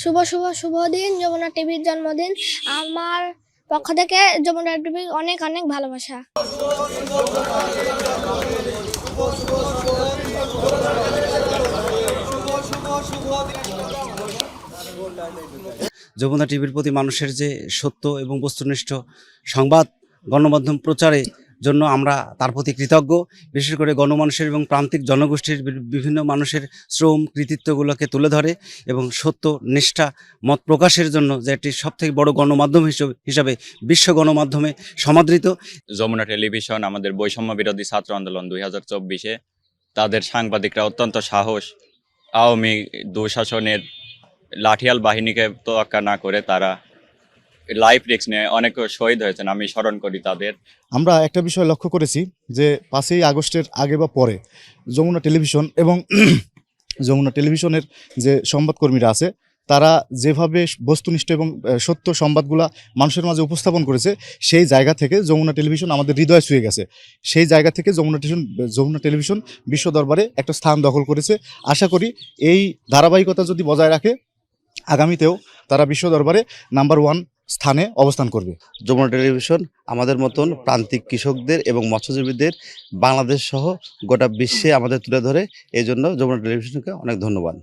শুভ শুভ শুভ দিন, যমুনা টিভির জন্মদিন। আমার পক্ষ থেকে যমুনা টিভির অনেক অনেক ভালোবাসা। যমুনা টিভির প্রতি মানুষের যে সত্য এবং বস্তুনিষ্ঠ সংবাদ গণমাধ্যম প্রচারে জন্য আমরা তার প্রতি কৃতজ্ঞ। বিশেষ করে গণমানুষের এবং প্রান্তিক জনগোষ্ঠীর বিভিন্ন মানুষের শ্রম কৃতিত্বগুলোকে তুলে ধরে এবং সত্য নিষ্ঠা মত প্রকাশের জন্য যে একটি সবথেকে বড় গণমাধ্যম হিসাবে বিশ্ব গণমাধ্যমে সমাদৃত। যমুনা টেলিভিশন আমাদের বৈষম্য বিরোধী ছাত্র আন্দোলন 2024-এ তাদের সাংবাদিকরা অত্যন্ত সাহস, আওয়ামী দুঃশাসনের লাঠিয়াল বাহিনীকে তোয়াক্কা না করে তারা লাইফ রিস্ক নিয়ে অনেক শহীদ হয়েছেন, আমি স্মরণ করি তাদের। আমরা একটা বিষয় লক্ষ্য করেছি যে 5ই আগস্টের আগে বা পরে যমুনা টেলিভিশন এবং যমুনা টেলিভিশনের যে সংবাদকর্মীরা আছে তারা যেভাবে বস্তুনিষ্ঠ এবং সত্য সংবাদগুলা মানুষের মাঝে উপস্থাপন করেছে, সেই জায়গা থেকে যমুনা টেলিভিশন আমাদের হৃদয় ছুঁয়ে গেছে। সেই জায়গা থেকে যমুনা টেলিভিশন বিশ্ব দরবারে একটা স্থান দখল করেছে। আশা করি এই ধারাবাহিকতা যদি বজায় রাখে, আগামীতেও তারা বিশ্ব দরবারে নাম্বার 1 স্থানে অবস্থান করবে। যমুনা টেলিভিশন আমাদের মতন প্রান্তিক কৃষকদের এবং মৎস্যজীবীদের বাংলাদেশ সহ গোটা বিশ্বে আমাদের তুলে ধরে। এই জন্য যমুনা টেলিভিশনকে অনেক ধন্যবাদ।